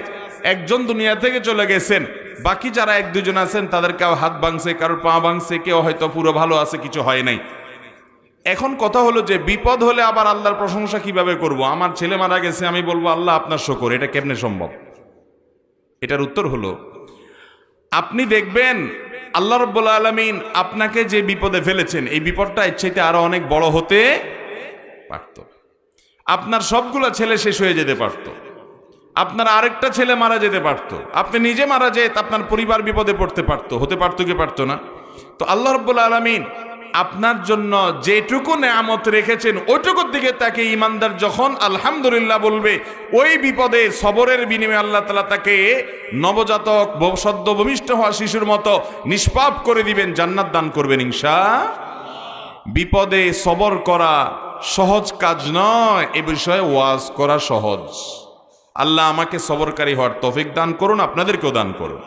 একজন দুনিয়া থেকে চলে গেছেন, বাকি যারা এক দুজন আছেন তাদের কেউ হাত ভাঙছে, কারোর পা ভাঙছে, কেউ হয়তো পুরো ভালো আছে, কিছু হয় নাই। এখন কথা হলো যে বিপদ হলে আবার আল্লাহর প্রশংসা কিভাবে করব? আমার ছেলে মারা গেছে, আমি বলবো আল্লাহ আপনার শুকর, এটা কেমনে সম্ভব? এটার উত্তর হলো, আপনি দেখবেন আল্লাহ রাব্বুল আলামিন আপনাকে যে বিপদে ফেলেছেন, এই বিপদটা এর চাইতে আরো অনেক বড় হতে পারত। আপনার সবগুলো ছেলে শেষ হয়ে যেতে পারত, আপনার আরেকটা ছেলে মারা যেতে পারত, আপনি নিজে মারা যেত, আপনার পরিবার বিপদে পড়তে পারত, হতে পারত কি পারত না? তো আল্লাহ রাব্বুল আলামিন আপনার জন্য যেটুকু নেয়ামত রেখেছেন ওইটুকুর দিকে তাকে ইমানদার যখন আলহামদুলিল্লাহ বলবে, ওই বিপদে সবরের বিনিময়ে আল্লাহ তাআলা তাকে নবজাতক সদ্য ভূমিষ্ঠ হওয়া শিশুর মতো নিষ্পাপ করে দিবেন, জান্নাত দান করবেন ইনশাআল্লাহ। বিপদে সবর করা সহজ কাজ নয়, এ বিষয়ে ওয়াজ করা সহজ। আল্লাহ আমাকে সবরকারী হওয়ার তৌফিক দান করুন, আপনাদেরকেও দান করুন।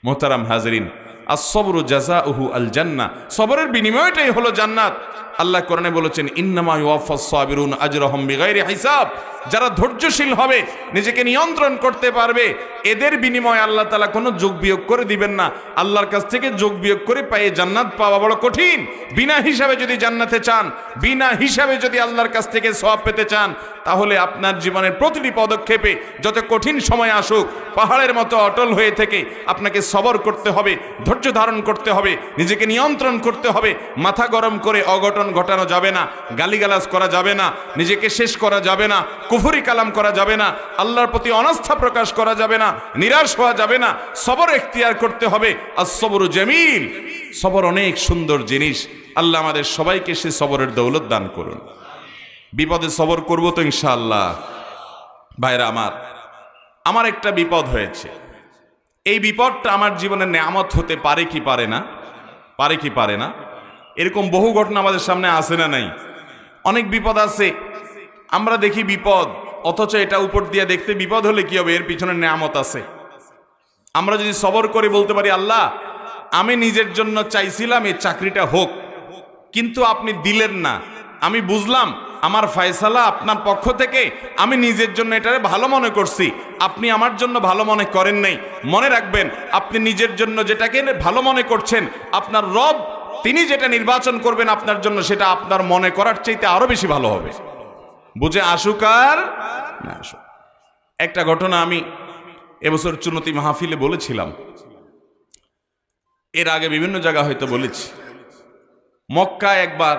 মুহতারাম হাজরিন, as-sabru জাযাউহু আল জান্নাহ, সবরের বিনিময়টাই হলো জান্নাত। আল্লাহ কোরআনে বলেছেন, ইন্নামা ইউওয়াফাস সাবিরুন আজরাহুম বিগাইরি হিসাব। যারা ধৈর্যশীল হবে, নিজেকে নিয়ন্ত্রণ করতে পারবে, এদের বিনিময়ে আল্লাহ তাআলা কোনো যোগ বিয়োগ করে দিবেন না। আল্লাহর কাছ থেকে যোগ বিয়োগ করে পায়ে জান্নাত পাওয়া বড় কঠিন। বিনা হিসাবে যদি জান্নাতে চান, বিনা হিসাবে যদি আল্লাহর কাছ থেকে সওয়াব পেতে চান, তাহলে আপনার জীবনের প্রতিটি পদক্ষেপে যত কঠিন সময় আসুক, পাহাড়ের মতো অটল হয়ে থেকে আপনাকে সবর করতে হবে, ধৈর্য ধারণ করতে হবে, নিজেকে নিয়ন্ত্রণ করতে হবে। মাথা গরম করে অঘটন ঘটানো যাবে না, গালিগালাজ করা যাবে না, নিজেকে শেষ করা যাবে না, কুফরি কালাম করা যাবে না, আল্লাহর প্রতি অনাস্থা প্রকাশ করা যাবে না, নিরাশ হওয়া যাবে না। সবর এখতিয়ার করতে হবে। আস-সবরু জামিল, সবর অনেক সুন্দর জিনিস। আল্লাহ আমাদের সবাইকে সে সবরের দৌলত দান করুন। বিপদে সবর করব তো ইনশাআল্লাহ। ভাইরা আমার একটা বিপদ হয়েছে। এই বিপদটা আমার জীবনের নেয়ামত হতে পারে কি পারে না, পারে কি পারে না? এরকম বহু ঘটনা আমাদের সামনে আসে না নাই? অনেক বিপদ আছে, আমরা দেখি বিপদ, অথচ এটা উপর দিয়ে দেখতে বিপদ হলে কি হবে, এর পিছনে নেয়ামত আছে। আমরা যদি সবর করে বলতে পারি, আল্লাহ আমি নিজের জন্য চাইছিলাম এই চাকরিটা হোক, কিন্তু আপনি দিলেন না, আমি বুঝলাম আমার ফয়সালা আপনার পক্ষ থেকে, আমি নিজের জন্য এটারে ভালো মনে করছি, আপনি আমার জন্য ভালো মনে করেন নাই। মনে রাখবেন, আপনি নিজের জন্য যেটাকে ভালো মনে করছেন, আপনার রব তিনি যেটা নির্বাচন করবেন আপনার জন্য, সেটা আপনার মনে করার চাইতে আরো বেশি ভালো হবে। বুঝে আসুক আর না আসুক। একটা ঘটনা আমি এবছর চুনতি মাহফিলে বলেছিলাম, এর আগে বিভিন্ন জায়গা হয়তো বলেছি। মক্কায় একবার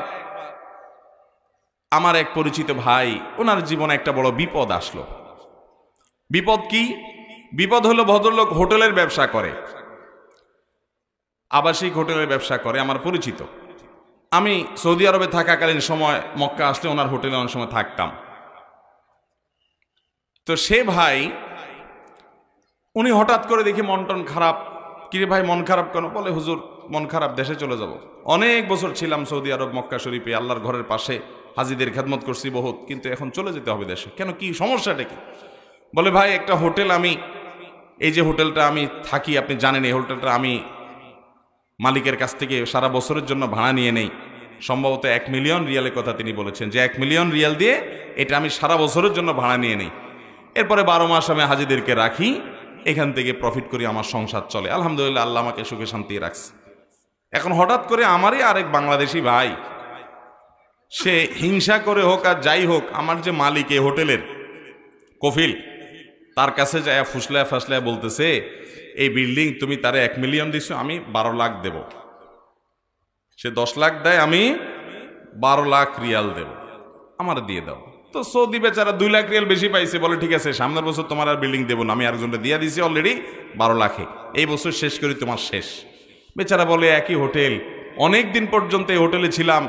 আমার এক পরিচিত ভাই, ওনার জীবনে একটা বড় বিপদ আসলো। বিপদ কি? বিপদ হলো, ভদ্রলোক হোটেলের ব্যবসা করে, আবাসিক হোটেলের ব্যবসা করে, আমার পরিচিত। আমি সৌদি আরবে থাকাকালীন সময় মক্কা আসলে ওনার হোটেলে অনেক সময় থাকতাম। তো সে ভাই, উনি হঠাৎ করে দেখি মন টন খারাপ। কিরে ভাই মন খারাপ কেন? বলে হুজুর মন খারাপ, দেশে চলে যাব। অনেক বছর ছিলাম সৌদি আরব মক্কা শরীফে, আল্লাহর ঘরের পাশে হাজিদের খেদমত করছি বহুত, কিন্তু এখন চলে যেতে হবে দেশে। কেন, কি সমস্যাটা কি? বলে ভাই একটা হোটেল, আমি এই যে হোটেলটা আমি থাকি, আপনি জানেন এই হোটেলটা আমি মালিকের কাছ থেকে সারা বছরের জন্য ভাড়া নিয়ে নেই। সম্ভবত 1 মিলিয়ন রিয়ালের কথা তিনি বলেছেন, যে 1 মিলিয়ন রিয়াল দিয়ে এটা আমি সারা বছরের জন্য ভাড়া নিয়ে নেই। এরপরে 12 মাস আমি হাজিদেরকে রাখি, এখান থেকে প্রফিট করি, আমার সংসার চলে। আলহামদুলিল্লাহ, আল্লাহ আমাকে সুখে শান্তি রাখছে। এখন হঠাৎ করে আমারই আরেক বাংলাদেশি ভাই, সে হিংসা করে হোক আর যাই হোক, আমার যে মালিক এই হোটেলের কফিল, তার কাছে যায় ফুসলায় ফাসলায় বলতেছে, এই বিল্ডিং তুমি তারে 1 মিলিয়ন দিছো, আমি 12 লাখ দেব। সে 10 লাখ দেয়, আমি 12 লাখ রিয়াল দেব, আমার দিয়ে দাও। তো সৌদি বেচারা 2 লাখ রিয়াল বেশি পাইছে, বলে ঠিক আছে সামনের বছর তোমার আর বিল্ডিং দেবো না, আমি আরেকজনটা দিয়ে দিছি অলরেডি 12 লাখে, এই বছর শেষ করি, তোমার শেষ। বেচারা বলে একই হোটেল, অনেক দিন পর্যন্ত এই হোটেলে ছিলাম,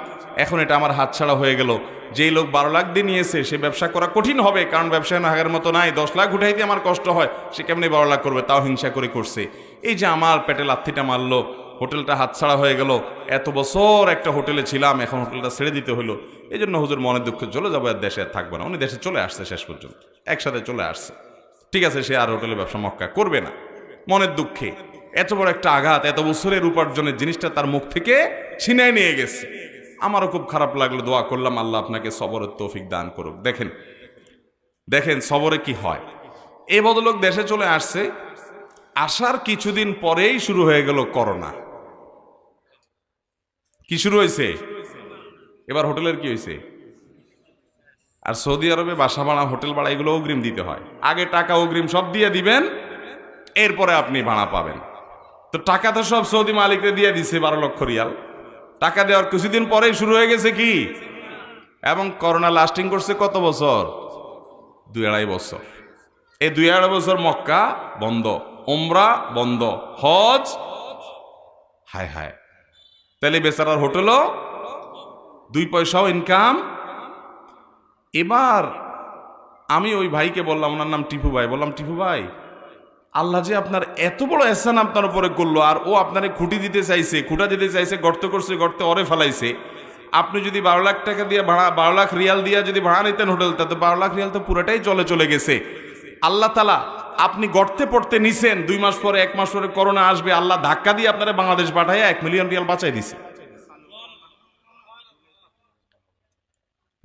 এখন এটা আমার হাতছাড়া হয়ে গেল। যেই লোক 12 লাখ দিয়ে নিয়েছে সে ব্যবসা করা কঠিন হবে, কারণ ব্যবসায় না আগের মতো নাই। 10 লাখ উঠাইতে আমার কষ্ট হয়, সে কেমনি 12 লাখ করবে? তাও হিংসা করে করছে। এই যে আমার পেটে লাথিটা মারলো, হোটেলটা হাতছাড়া হয়ে গেল, এত বছর একটা হোটেলে ছিলাম, এখন হোটেলটা ছেড়ে দিতে হলো। এই জন্য হুজুর মনের দুঃখে চলে যাবো, আর দেশে থাকবো না। উনি দেশে চলে আসছে, শেষ পর্যন্ত একসাথে চলে আসছে। ঠিক আছে, সে আর হোটেলে ব্যবসা মক্কা করবে না। মনের দুঃখে এত বড় একটা আঘাত, এত বছরের উপার্জনের জিনিসটা তার মুখ থেকে ছিনায় নিয়ে গেছে। আমারও খুব খারাপ লাগলো, দোয়া করলাম আল্লাহ আপনাকে সবরের তৌফিক দান করুক। দেখেন দেখেন সবরে কি হয়। এই ভদ্রলোক দেশে চলে আসছে, আসার কিছুদিন পরেই শুরু হয়ে গেল করোনা। কি শুরু হয়েছে? এবার হোটেলের কি হয়েছে? আর সৌদি আরবে বাসা ভাড়া, হোটেল ভাড়া এগুলো অগ্রিম দিতে হয়। আগে টাকা অগ্রিম সব দিয়ে দিবেন, এরপরে আপনি ভাড়া পাবেন। তো টাকা তো সব সৌদি মালিকরে দিয়ে দিছে 12 লক্ষ রিয়াল। টাকা দেওয়ার কিছুদিন পরেই শুরু হয়ে গেছে কি এবং করোনা লাস্টিং করছে কত বছর? 2-2.5 বছর। এই 2-2.5 বছর মক্কা বন্ধ, উমরা বন্ধ, হজ হায় হায়। তাহলে বেচারার হোটেলও 2 পয়সাও ইনকাম। এবার আমি ওই ভাইকে বললাম, ওনার নাম টিপু ভাই, বললাম টিপু ভাই, আল্লাহ যে আপনার এত বড় এহসান আপনার উপরে করলো, আর ও আপনারে খুঁটা দিতে চাইছে, গর্ত করছে, গর্তে অরে ফেলাইছে। আপনি যদি 12 লাখ টাকা দিয়ে ভাড়া, 12 লাখ রিয়াল দিয়ে যদি ভাড়া নিতেন হোটেলটা, তো 12 লাখ রিয়াল তো পুরোটাই চলে গেছে। আল্লাহ তাআলা আপনি গর্তে পড়তে নিছেন, 2 মাস পরে 1 মাস পরে করোনা আসবে, আল্লাহ ধাক্কা দিয়ে আপনারা বাংলাদেশ পাঠাইয়া 1 মিলিয়ন রিয়াল বাঁচাই দিছে।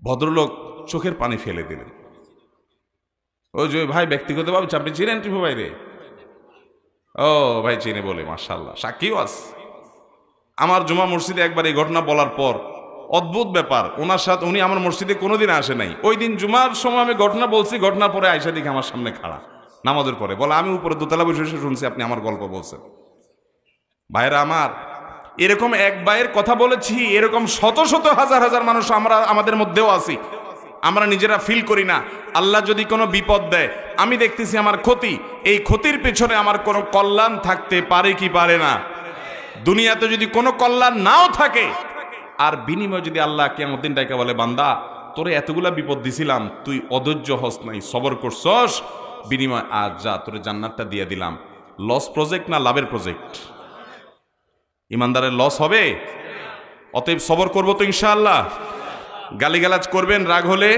ভদ্রলোক চোখের পানি ফেলে দিলেন। ওই যে ভাই ব্যক্তিগতভাবে আপনি চিনেন টিপু ভাই রে? ও ভাই চিনে বলে, মাশাআল্লাহ, সাক্ষীও আছে। আমার জুমা মসজিদে একবার এই ঘটনা বলার পর অদ্ভুত ব্যাপার, ওনার সাথে, উনি আমার মসজিদে কোনোদিন আসে নাই। ওই দিন জুমার সময় আমি ঘটনা বলছি, ঘটনার পরে আয়সা দিকে আমার সামনে খাড়া নামাজের পরে, বলে আমি উপরে দোতলা বসে শুনছি আপনি আমার গল্প বলছেন। ভাইরা আমার, এরকম এক ভাইয়ের কথা বলেছি, এরকম শত শত হাজার হাজার মানুষ আমাদের মধ্যেও আছি, আমরা নিজেরা ফিল করি না। আল্লাহ যদি কোনো বিপদ দেয়, আমি দেখতেছি আমার ক্ষতি, এই ক্ষতির পেছনে আমার কোনো কল্যাণ থাকতে পারে কি পারে না? দুনিয়াতে যদি কোনো কল্যাণ নাও থাকে, আর বিনিময় যদি আল্লাহ কিয়ামত দিন ডাইকা বলে, বান্দা তোরে এতগুলা বিপদ দিছিলাম, তুই অধৈর্য হস নাই, সবর করছস, বিনিময় আজ যা তোরে জান্নাতটা দিয়ে দিলাম। লস প্রজেক্ট না লাভের প্রজেক্ট? ইমানদারের লস হবে। অতএব সবর করবো তো ইনশাআল্লাহ। গালিগালাজ করবেন, রাগ হলে,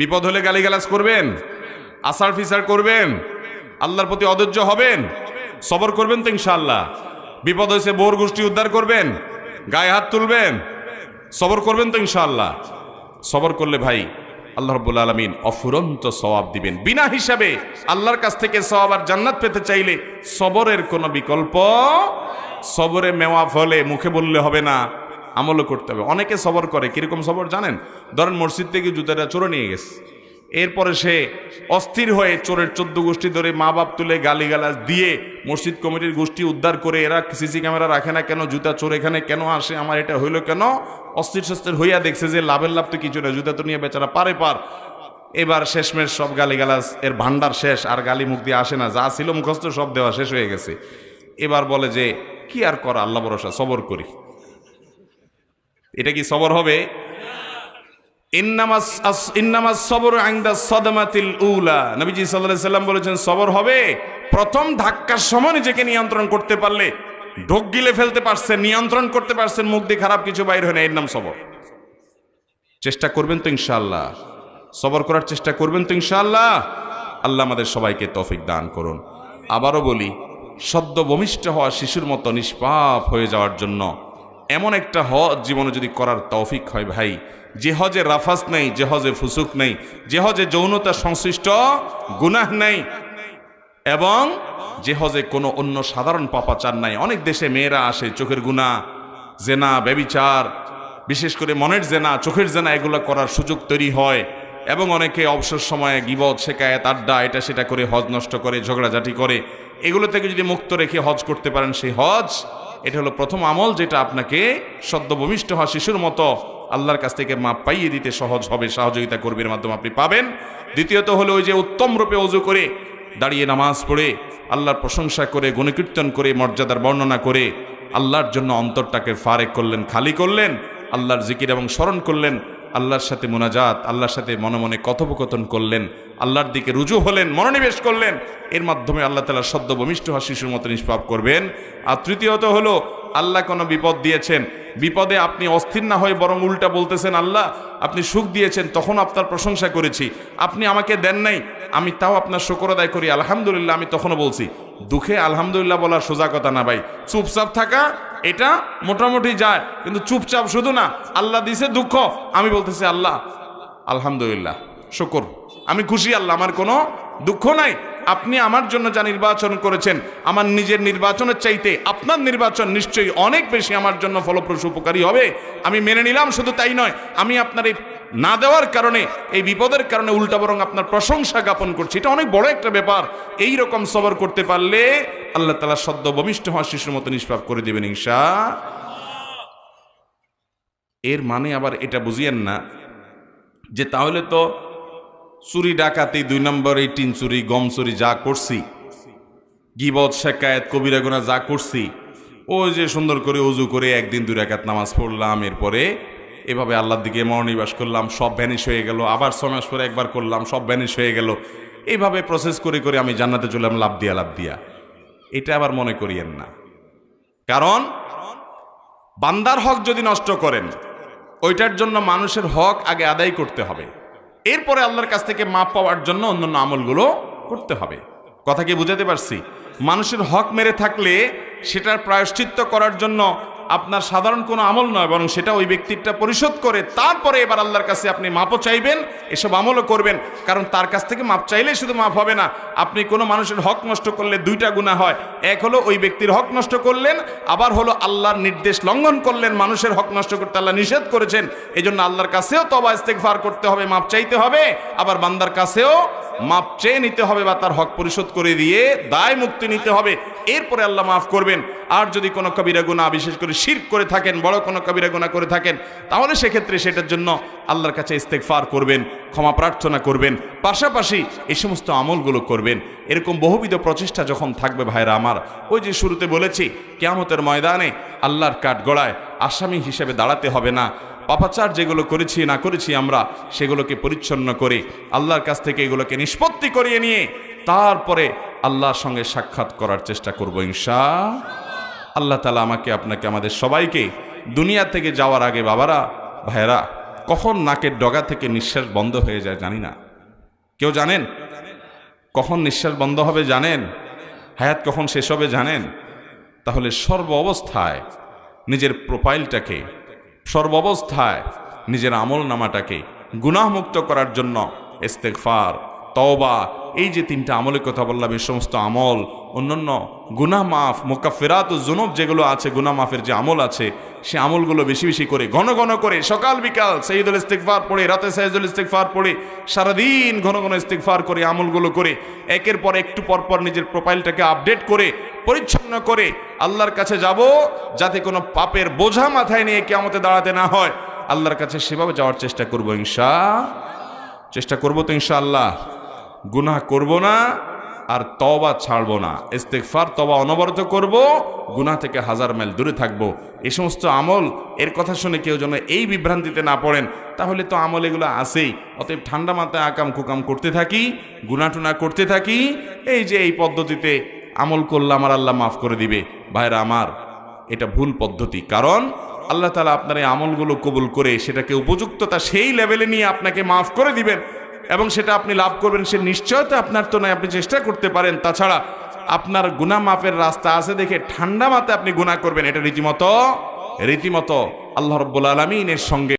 বিপদ হলে গালিগালাজ করবেন, আসার ফিসার করবেন, আল্লাহর প্রতি অধৈর্য হবেন, সবর করবেন তো ইনশাআল্লাহ। বিপদ হয়েছে বোর গোষ্ঠী উদ্ধার করবেন, গায়ে হাত তুলবেন, সবর করবেন তো ইনশাআল্লাহ। সবর করলে ভাই আল্লাহ রাব্বুল আলামিন অফুরন্ত সওয়াব দিবেন বিনা হিসাবে। আল্লাহর কাছ থেকে সওয়াব আর জান্নাত পেতে চাইলে সবরের কোনো বিকল্প, সবরে মেওয়া ফলে মুখে বললে হবে না, আমলও করতে হবে। অনেকে সবর করে, কিরকম সবর জানেন? ধরেন মসজিদ থেকে জুতাটা চোরে নিয়ে গেছে, এরপরে সে অস্থির হয়ে চোরের 14 গোষ্ঠী ধরে মা বাপ তুলে গালিগালাজ দিয়ে মসজিদ কমিটির গোষ্ঠী উদ্ধার করে, এরা সিসি ক্যামেরা রাখে না কেন, জুতা চোর এখানে কেন আসে, আমার এটা হইলো কেন, অস্থির সস্থির হইয়া দেখছে যে লাভের লাভ তো কিছু না, জুতা তো নিয়ে বেচারা পারে পার। এবার শেষমেশ সব গালিগালাজ এর ভান্ডার শেষ, আর গালি মুখ দিয়ে আসে না, যা ছিল মুখস্থ সব দেওয়া শেষ হয়ে গেছে। এবার বলে যে কি আর করা, আল্লাহ ভরসা, সবর করি। এটা কি সবর হবে? ইন্নামাস সবরু ইনদা সাদমাতিল উলা, নবীজি সাল্লাল্লাহু আলাইহি সাল্লাম বলেছেন সবর হবে প্রথম ধাক্কার সময় নিজেকে নিয়ন্ত্রণ করতে পারলে, ঢোক গিলে ফেলতে পারছেন, নিয়ন্ত্রণ করতে পারছেন, মুখ দিয়ে খারাপ কিছু বাইর হয় না, এর নাম সবর। চেষ্টা করবেন তো ইনশাআল্লাহ, সবর করার চেষ্টা করবেন তো ইনশাআল্লাহ। আল্লাহ আমাদের সবাইকে তৌফিক দান করুন। আবারও বলি, সদ্য ভূমিষ্ঠ হওয়া শিশুর মতো নিষ্পাপ হয়ে যাওয়ার জন্য এমন একটা হজ জীবনে যদি করার তৌফিক হয় ভাই, যে হজে রাফাস নেই, যে হজে ফুসুক নেই, যে হজে যৌনতা সংশ্লিষ্ট গুনাহ নেই, এবং যে হজে কোনো অন্য সাধারণ পাপাচার নাই। অনেক দেশে মেয়েরা আসে, চোখের গুনাহ, জেনা, ব্যভিচার, বিশেষ করে মনের জেনা, চোখের জেনা, এগুলো করার সুযোগ তৈরি হয়, এবং অনেকে অবসর সময়ে গীবত, শিকায়াত, আড্ডা, এটা সেটা করে হজ নষ্ট করে, ঝগড়াঝাটি করে। এগুলো থেকে যদি মুক্ত রেখে হজ করতে পারেন, সেই হজ, এটা হলো প্রথম আমল যেটা আপনাকে সদ্য ভূমিষ্ঠ হওয়া শিশুর মতো আল্লাহর কাছ থেকে মাপ পাইয়ে দিতে সহজ হবে, সহযোগিতা কর্মীর মাধ্যমে আপনি পাবেন। দ্বিতীয়ত হলো ওই যে উত্তম রূপে ওযু করে, দাঁড়িয়ে নামাজ পড়ে, আল্লাহর প্রশংসা করে, গুণকীর্তন করে, মর্যাদার বর্ণনা করে আল্লাহর জন্য অন্তরটাকে ফারেক করলেন, খালি করলেন, আল্লাহর জিকির এবং স্মরণ করলেন, আল্লাহর সাথে মুনাজাত, আল্লাহর সাথে মনে মনে কথোপকথন করলেন, আল্লাহর দিকে রুজু হলেন, মনোনিবেশ করলেন। এর মাধ্যমে আল্লাহ তাআলা সদ্য ভূমিষ্ঠ হওয়া শিশুর মতো নিষ্পাপ করবেন। আর তৃতীয়ত হলো, আল্লাহ কোনো বিপদ দিয়েছেন, বিপদে আপনি অস্থির না হয়ে বরং উল্টা বলতেছেন, আল্লাহ আপনি সুখ দিয়েছেন, তখন আপনার প্রশংসা করেছি, আপনি আমাকে দেন নাই, আমি তাও আপনার শুকর আদায় করি, আলহামদুলিল্লাহ, আমি তখনও বলছি। দুঃখে আলহামদুলিল্লাহ বলার সোজা কথা না ভাই, চুপচাপ থাকা এটা মোটামুটি যায়, কিন্তু চুপচাপ শুধু না, আল্লাহ দিছে দুঃখ, আমি বলতেছি আল্লাহ আলহামদুলিল্লাহ, শুকর, আমি খুশি, আল্লাহ আমার কোনো দুঃখ নাই, আপনি আমার জন্য যা নির্বাচন করেছেন, আমার নিজের নির্বাচনের চাইতে আপনার নির্বাচন নিশ্চয়ই অনেক বেশি আমার জন্য ফলপ্রসূ উপকারী হবে, আমি মেনে নিলাম। শুধু তাই নয়, আমি আপনার এই না দেওয়ার কারণে, এই বিপদের কারণে উল্টা বরং আপনার প্রশংসা জ্ঞাপন করছি, এটা অনেক বড় একটা ব্যাপার। এই রকম সবর করতে পারলে আল্লাহ তাআলা সদ্য ভূমিষ্ঠ হওয়া শিশুর মতো নিষ্পাপ করে দিবেন ইনশাআল্লাহ। এর মানে আবার এটা বুঝিয়েন না যে তাহলে তো চুরি ডাকাতি, 2 নম্বর এই টিন চুরি, গম চুরি যা করছি, গীবত শেকায়েত কবিরা গুনাহ যা করছি, ওই যে সুন্দর করে ওযু করে একদিন 2 রাকাত নামাজ পড়লাম, এরপরে এভাবে আল্লাহর দিকে মনোনিবেশ করলাম, সব ভ্যানিশ হয়ে গেল, আবার 6 মাস পরে একবার করলাম, সব ভ্যানিশ হয়ে গেল, এইভাবে প্রসেস করে করে আমি জান্নাতে চললাম লাভ দিয়া। এটা আবার মনে করিয়েন না। কারণ বান্দার হক যদি নষ্ট করেন, ওইটার জন্য মানুষের হক আগে আদায় করতে হবে, এরপরে আল্লাহর কাছ থেকে মাপ পাওয়ার জন্য অন্যান্য আমলগুলো করতে হবে। কথা কি বুঝাতে পারছি? মানুষের হক মেরে থাকলে সেটার প্রায়শ্চিত্ত করার জন্য আপনার সাধারণ কোনো আমল নয়, বরং সেটা ওই ব্যক্তিটা পরিশোধ করে তারপরে এবার আল্লাহর কাছে আপনি মাপও চাইবেন, এসব আমলও করবেন। কারণ তার কাছ থেকে মাপ চাইলেই শুধু মাপ হবে না, আপনি কোনো মানুষের হক নষ্ট করলে 2টা গুনাহ হয়। এক হলো ওই ব্যক্তির হক নষ্ট করলেন, আবার হলো আল্লাহর নির্দেশ লঙ্ঘন করলেন। মানুষের হক নষ্ট করতে আল্লাহ নিষেধ করেছেন, এই জন্য আল্লাহর কাছেও তওবা ইস্তেগফার করতে হবে, মাপ চাইতে হবে, আবার বান্দার কাছেও মাপ চেয়ে নিতে হবে বা তার হক পরিশোধ করে দিয়ে দায় মুক্তি নিতে হবে, এরপরে আল্লাহ মাফ করবেন। আর যদি কোনো কবিরা গুনাহ, বিশেষ করে শিরক করে থাকেন, বড় কোনো কবিরা গুনাহ করে থাকেন, তাহলে সেক্ষেত্রে সেটার জন্য আল্লাহর কাছে ইস্তেগফার করবেন, ক্ষমা প্রার্থনা করবেন, পাশাপাশি এই সমস্ত আমলগুলো করবেন। এরকম বহুবিধ প্রচেষ্টা যখন থাকবে ভাইরা আমার, ওই যে শুরুতে বলেছি, কিয়ামতের ময়দানে আল্লাহর কাঠগড়ায় আসামি হিসেবে দাঁড়াতে হবে না। পাপাচার যেগুলো করেছি না করেছি আমরা, সেগুলোকে পরিচ্ছন্ন করে আল্লাহর কাছ থেকে এগুলোকে নিষ্পত্তি করিয়ে নিয়ে তারপরে আল্লাহর সঙ্গে সাক্ষাৎ করার চেষ্টা করব ইনশাআল্লাহ। আল্লাহ তাআলা আমাকে, আপনাকে, আমাদের সবাইকে দুনিয়া থেকে যাওয়ার আগে, বাবারা ভাইয়েরা, কখন নাকের ডগা থেকে নিঃশ্বাস বন্ধ হয়ে যায় জানি না। কেউ জানেন কখন নিঃশ্বাস বন্ধ হবে? জানেন হায়াত কখন শেষ হবে? জানেন? তাহলে সর্ব অবস্থায় নিজের প্রোফাইলটাকে, সর্বাবস্থায় নিজের আমল নামাটাকে গুনাহমুক্ত করার জন্য ইস্তেগফার, তওবা, এই যে 3টা আমলের কথা বললাম, এই সমস্ত আমল, অন্যান্য গুনাহ মাফ, মুকাফফিরাতুজ যুনুব যেগুলো আছে, গুনাহ মাফের যে আমল আছে, সে আমলগুলো বেশি বেশি করে, ঘন ঘন করে, সকাল বিকাল সাইয়্যিদুল ইস্তিগফার পড়ে, রাতে সাইয়্যিদুল ইস্তিগফার পড়ে, সারাদিন ঘন ঘন ইস্তিগফার করে, আমলগুলো করে, একের পর একটু পরপর নিজের প্রোফাইলটাকে আপডেট করে, পরিচ্ছন্ন করে আল্লাহর কাছে যাব, যাতে কোনো পাপের বোঝা মাথায় নিয়ে কিয়ামতে দাঁড়াতে না হয়। আল্লাহর কাছে সেভাবে যাওয়ার চেষ্টা করব চেষ্টা করব তো ইনশাআল্লাহ। গুনাহ করব না, আর তওবা ছাড়ব না। ইস্তেগফার, তওবা অনবরত করব, গুনাহ থেকে 1000 মাইল দূরে থাকব। এই সমস্ত আমল, এর কথা শুনে কেউ যেন এই বিভ্রান্তিতে না পড়েন, তাহলে তো আমল এগুলো আছেই, অতএব ঠান্ডা মাথায় আকাম কুকাম করতে থাকি, গুনাহ টুনা করতে থাকি, এই যে এই পদ্ধতিতে আমল করলাম আর আল্লাহ মাফ করে দিবে। ভাইরা আমার, এটা ভুল পদ্ধতি। কারণ আল্লাহ তাআলা আপনার এই আমলগুলো কবুল করে সেটাকে উপযুক্ততা সেই লেভেলে নিয়ে আপনাকে মাফ করে দিবেন, এবং সেটা আপনি লাভ করবেন, সে নিশ্চয়তা আপনার তো নয়। আপনি চেষ্টা করতে পারেন, তাছাড়া আপনার গুনাহ মাফের রাস্তা আছে দেখে ঠান্ডা মাথায় আপনি গুনাহ করবেন, এটা রীতিমতো আল্লাহ রাব্বুল আলামিনের সঙ্গে